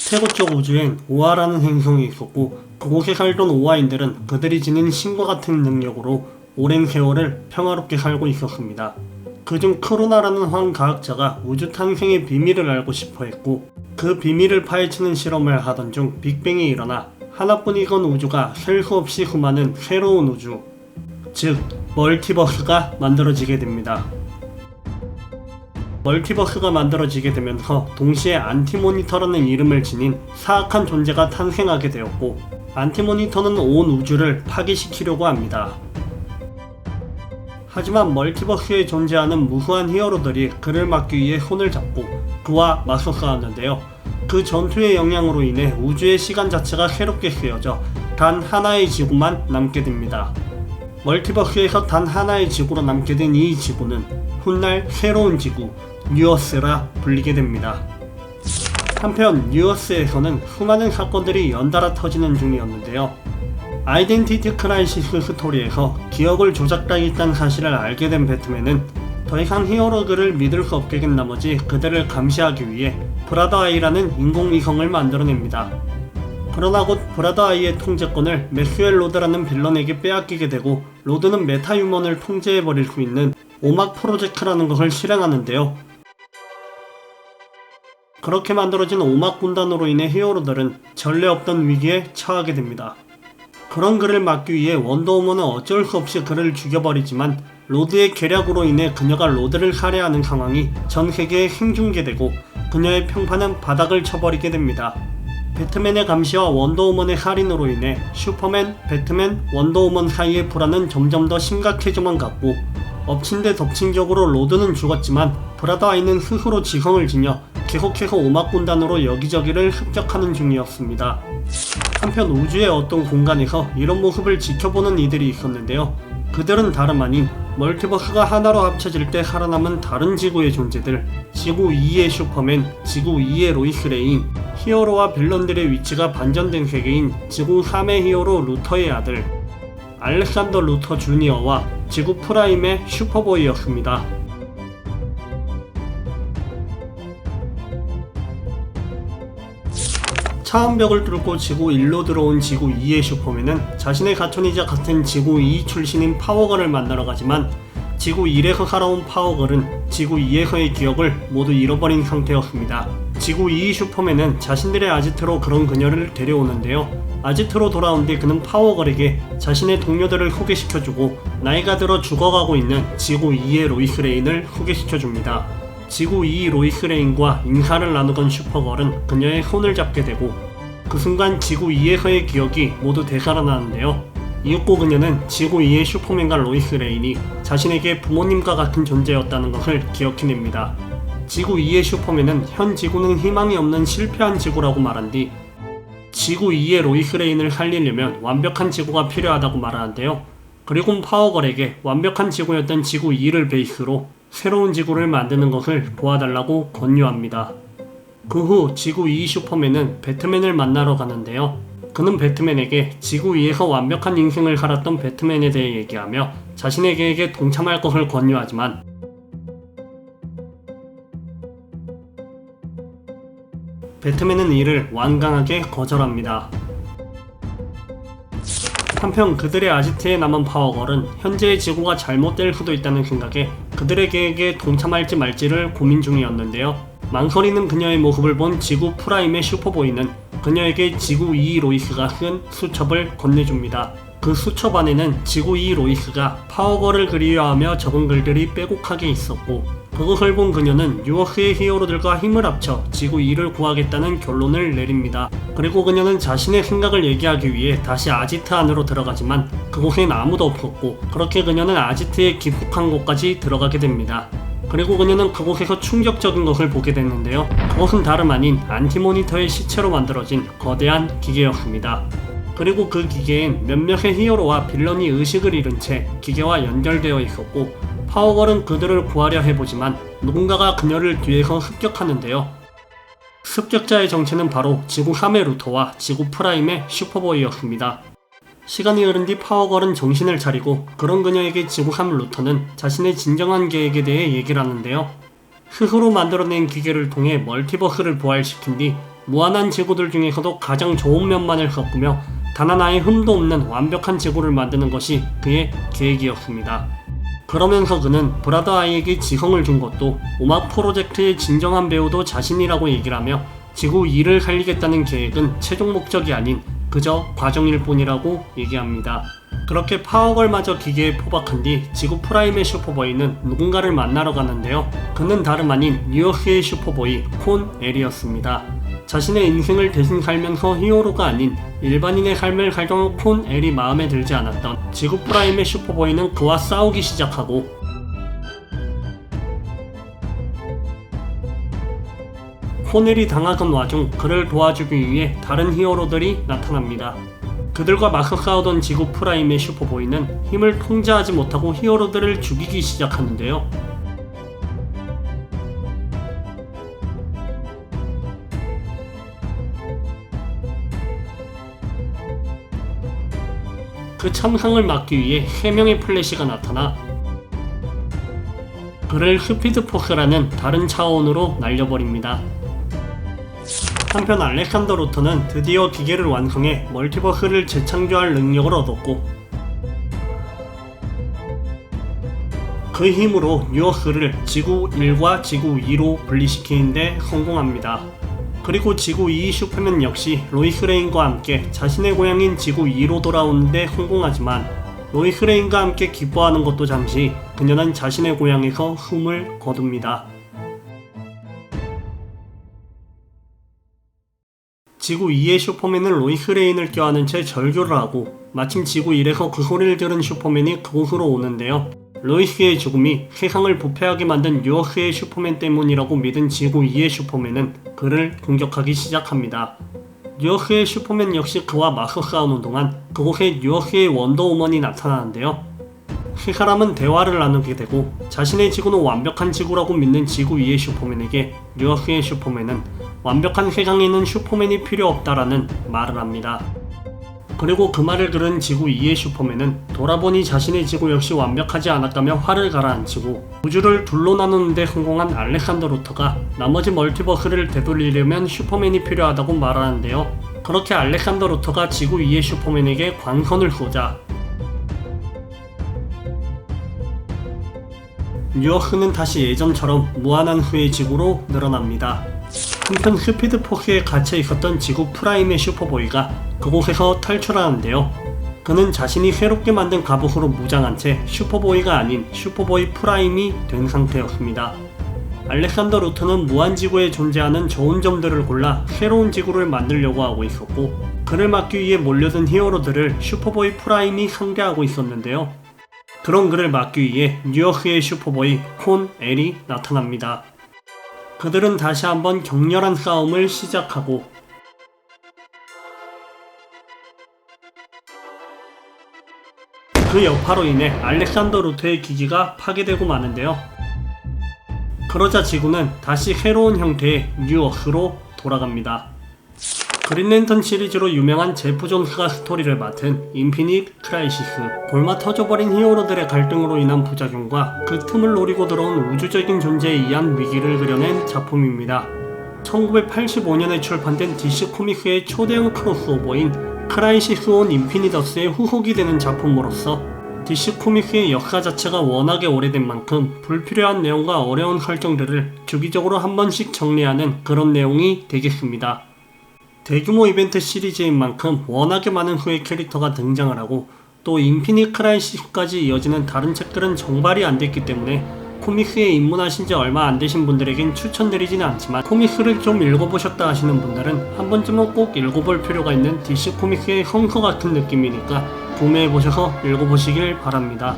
태고 쪽 우주엔 오아라는 행성이 있었고 그곳에 살던 오아인들은 그들이 지닌 신과 같은 능력으로 오랜 세월을 평화롭게 살고 있었습니다. 그중 크루나라는 황과학자가 우주 탄생의 비밀을 알고 싶어 했고 그 비밀을 파헤치는 실험을 하던 중 빅뱅이 일어나 하나뿐이건 우주가 셀 수 없이 수많은 새로운 우주, 즉 멀티버스가 만들어지게 됩니다. 멀티버스가 만들어지게 되면서 동시에 안티모니터라는 이름을 지닌 사악한 존재가 탄생하게 되었고 안티모니터는 온 우주를 파괴시키려고 합니다. 하지만 멀티버스에 존재하는 무수한 히어로들이 그를 막기 위해 손을 잡고 그와 맞서 싸웠는데요. 그 전투의 영향으로 인해 우주의 시간 자체가 새롭게 쓰여져 단 하나의 지구만 남게 됩니다. 멀티버스에서 단 하나의 지구로 남게 된 이 지구는 훗날 새로운 지구 뉴어스라 불리게 됩니다. 한편 뉴어스에서는 수많은 사건들이 연달아 터지는 중이었는데요. 아이덴티티 크라이시스 스토리에서 기억을 조작당했다는 사실을 알게 된 배트맨은 더 이상 히어로들을 믿을 수 없게 된 나머지 그들을 감시하기 위해 브라더 아이라는 인공위성을 만들어냅니다. 그러나 곧 브라더 아이의 통제권을 맥스웰 로드라는 빌런에게 빼앗기게 되고 로드는 메타휴먼을 통제해버릴 수 있는 오막 프로젝트라는 것을 실행하는데요. 그렇게 만들어진 오막 군단으로 인해 히어로들은 전례 없던 위기에 처하게 됩니다. 그런 그를 막기 위해 원더우먼은 어쩔 수 없이 그를 죽여버리지만 로드의 계략으로 인해 그녀가 로드를 살해하는 상황이 전 세계에 생중계되고 그녀의 평판은 바닥을 쳐버리게 됩니다. 배트맨의 감시와 원더우먼의 살인으로 인해 슈퍼맨, 배트맨, 원더우먼 사이의 불안은 점점 더 심각해져만 갔고 엎친 데 덮친 격으로 로드는 죽었지만 브라더 아이는 스스로 지성을 지녀 계속해서 오막군단으로 여기저기를 습격하는 중이었습니다. 한편 우주의 어떤 공간에서 이런 모습을 지켜보는 이들이 있었는데요. 그들은 다름 아닌 멀티버스가 하나로 합쳐질 때 살아남은 다른 지구의 존재들, 지구 2의 슈퍼맨, 지구 2의 로이스 레인, 히어로와 빌런들의 위치가 반전된 세계인 지구 3의 히어로 루터의 아들 알렉산더 루터 주니어와 지구 프라임의 슈퍼보이였습니다. 차원벽을 뚫고 지구 1로 들어온 지구 2의 슈퍼맨은 자신의 가촌이자 같은 지구 2 출신인 파워걸을 만나러 가지만 지구 1에서 살아온 파워걸은 지구 2에서의 기억을 모두 잃어버린 상태였습니다. 지구 2 슈퍼맨은 자신들의 아지트로 그런 그녀를 데려오는데요. 아지트로 돌아온 뒤 그는 파워걸에게 자신의 동료들을 소개시켜주고 나이가 들어 죽어가고 있는 지구 2의 로이스 레인을 소개시켜줍니다. 지구 2 로이스 레인과 인사를 나누던 슈퍼걸은 그녀의 손을 잡게 되고 그 순간 지구 2에서의 기억이 모두 되살아나는데요. 이윽고 그녀는 지구 2의 슈퍼맨과 로이스 레인이 자신에게 부모님과 같은 존재였다는 것을 기억해냅니다. 지구 2의 슈퍼맨은 현 지구는 희망이 없는 실패한 지구라고 말한 뒤 지구 2의 로이스 레인을 살리려면 완벽한 지구가 필요하다고 말하는데요. 그리고 파워걸에게 완벽한 지구였던 지구 2를 베이스로 새로운 지구를 만드는 것을 도와달라고 권유합니다. 그 후 지구 2 슈퍼맨은 배트맨을 만나러 가는데요. 그는 배트맨에게 지구 2에서 완벽한 인생을 살았던 배트맨에 대해 얘기하며 자신에게 동참할 것을 권유하지만 배트맨은 이를 완강하게 거절합니다. 한편 그들의 아지트에 남은 파워걸은 현재의 지구가 잘못될 수도 있다는 생각에 그들의 계획에 동참할지 말지를 고민 중이었는데요. 망설이는 그녀의 모습을 본 지구 프라임의 슈퍼보이는 그녀에게 지구 2 로이스가 쓴 수첩을 건네줍니다. 그 수첩 안에는 지구 2 로이스가 파워걸을 그리워하며 적은 글들이 빼곡하게 있었고 그것을 본 그녀는 뉴어스의 히어로들과 힘을 합쳐 지구 2를 구하겠다는 결론을 내립니다. 그리고 그녀는 자신의 생각을 얘기하기 위해 다시 아지트 안으로 들어가지만 그곳엔 아무도 없었고 그렇게 그녀는 아지트의 깊숙한 곳까지 들어가게 됩니다. 그리고 그녀는 그곳에서 충격적인 것을 보게 됐는데요. 그것은 다름 아닌 안티모니터의 시체로 만들어진 거대한 기계였습니다. 그리고 그 기계엔 몇몇의 히어로와 빌런이 의식을 잃은 채 기계와 연결되어 있었고 파워걸은 그들을 구하려 해보지만 누군가가 그녀를 뒤에서 습격하는데요. 습격자의 정체는 바로 지구 3의 루터와 지구 프라임의 슈퍼보이였습니다. 시간이 흐른 뒤 파워걸은 정신을 차리고 그런 그녀에게 지구 3 루터는 자신의 진정한 계획에 대해 얘기를 하는데요. 스스로 만들어낸 기계를 통해 멀티버스를 부활시킨 뒤 무한한 지구들 중에서도 가장 좋은 면만을 섞으며 단 하나의 흠도 없는 완벽한 지구를 만드는 것이 그의 계획이었습니다. 그러면서 그는 브라더 아이에게 지성을 준 것도 오막 프로젝트의 진정한 배우도 자신이라고 얘기를 하며 지구 2를 살리겠다는 계획은 최종 목적이 아닌 그저 과정일 뿐이라고 얘기합니다. 그렇게 파워걸마저 기계에 포박한 뒤 지구 프라임의 슈퍼보이는 누군가를 만나러 가는데요. 그는 다름 아닌 뉴어스의 슈퍼보이 콘 엘이었습니다. 자신의 인생을 대신 살면서 히어로가 아닌 일반인의 삶을 살던 콘 엘이 마음에 들지 않았던 지구 프라임의 슈퍼보이는 그와 싸우기 시작하고 콘 엘이 당하던 와중 그를 도와주기 위해 다른 히어로들이 나타납니다. 그들과 맞서 싸우던 지구 프라임의 슈퍼보이는 힘을 통제하지 못하고 히어로들을 죽이기 시작하는데요. 그 참상을 막기 위해 3명의 플래시가 나타나 그를 스피드포스라는 다른 차원으로 날려버립니다. 한편 알렉산더 루터는 드디어 기계를 완성해 멀티버스를 재창조할 능력을 얻었고 그 힘으로 뉴어스를 지구 1과 지구 2로 분리시키는데 성공합니다. 그리고 지구 2 슈퍼맨 역시 로이스 레인과 함께 자신의 고향인 지구 2로 돌아오는데 성공하지만 로이스 레인과 함께 기뻐하는 것도 잠시 그녀는 자신의 고향에서 숨을 거둡니다. 지구 2의 슈퍼맨은 로이스 레인을 껴안은 채 절규를 하고 마침 지구 1에서 그 소리를 들은 슈퍼맨이 그곳으로 오는데요. 로이스의 죽음이 세상을 부패하게 만든 뉴어스의 슈퍼맨 때문이라고 믿은 지구 2의 슈퍼맨은 그를 공격하기 시작합니다. 뉴어스의 슈퍼맨 역시 그와 맞서 싸우는 동안 그곳에 뉴어스의 원더우먼이 나타나는데요. 세 사람은 대화를 나누게 되고 자신의 지구는 완벽한 지구라고 믿는 지구 2의 슈퍼맨에게 뉴어스의 슈퍼맨은 완벽한 세상에는 슈퍼맨이 필요 없다라는 말을 합니다. 그리고 그 말을 들은 지구 2의 슈퍼맨은 돌아보니 자신의 지구 역시 완벽하지 않았다며 화를 가라앉히고 우주를 둘로 나누는데 성공한 알렉산더 루터가 나머지 멀티버스를 되돌리려면 슈퍼맨이 필요하다고 말하는데요. 그렇게 알렉산더 루터가 지구 2의 슈퍼맨에게 광선을 쏘자 뉴어스는 다시 예전처럼 무한한 후의 지구로 늘어납니다. 한편 스피드포스에 갇혀 있었던 지구 프라임의 슈퍼보이가 그곳에서 탈출하는데요. 그는 자신이 새롭게 만든 갑옷으로 무장한 채 슈퍼보이가 아닌 슈퍼보이 프라임이 된 상태였습니다. 알렉산더 루터는 무한지구에 존재하는 좋은 점들을 골라 새로운 지구를 만들려고 하고 있었고 그를 막기 위해 몰려든 히어로들을 슈퍼보이 프라임이 상대하고 있었는데요. 그런 그를 막기 위해 뉴어스의 슈퍼보이 콘 엘이 나타납니다. 그들은 다시 한번 격렬한 싸움을 시작하고 그 여파로 인해 알렉산더 루터의 기지가 파괴되고 마는데요. 그러자 지구는 다시 새로운 형태의 뉴어스로 돌아갑니다. 그린랜턴 시리즈로 유명한 제프 존스가 스토리를 맡은 인피니트 크라이시스, 골마 터져버린 히어로들의 갈등으로 인한 부작용과 그 틈을 노리고 들어온 우주적인 존재에 의한 위기를 그려낸 작품입니다. 1985년에 출판된 DC 코믹스의 초대형 크로스오버인 크라이시스 온 인피니더스의 후속이 되는 작품으로서 DC 코믹스의 역사 자체가 워낙에 오래된 만큼 불필요한 내용과 어려운 설정들을 주기적으로 한 번씩 정리하는 그런 내용이 되겠습니다. 대규모 이벤트 시리즈인 만큼 워낙에 많은 후의 캐릭터가 등장을 하고 또 인피니트 크라이시스까지 이어지는 다른 책들은 정발이 안 됐기 때문에 코믹스에 입문하신 지 얼마 안 되신 분들에겐 추천드리지는 않지만 코믹스를 좀 읽어보셨다 하시는 분들은 한 번쯤은 꼭 읽어볼 필요가 있는 DC 코믹스의 성서 같은 느낌이니까 구매해보셔서 읽어보시길 바랍니다.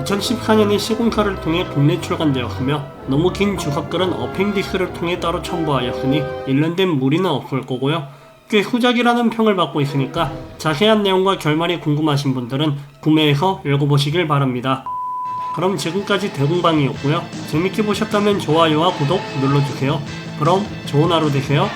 2014년에 시공사를 통해 국내 출간되었으며 너무 긴 주석글은 어펜디스를 통해 따로 첨부하였으니 읽는 데는 무리는 없을 거고요. 꽤 후작이라는 평을 받고 있으니까 자세한 내용과 결말이 궁금하신 분들은 구매해서 읽어보시길 바랍니다. 그럼 지금까지 대공방이었고요. 재밌게 보셨다면 좋아요와 구독 눌러주세요. 그럼 좋은 하루 되세요.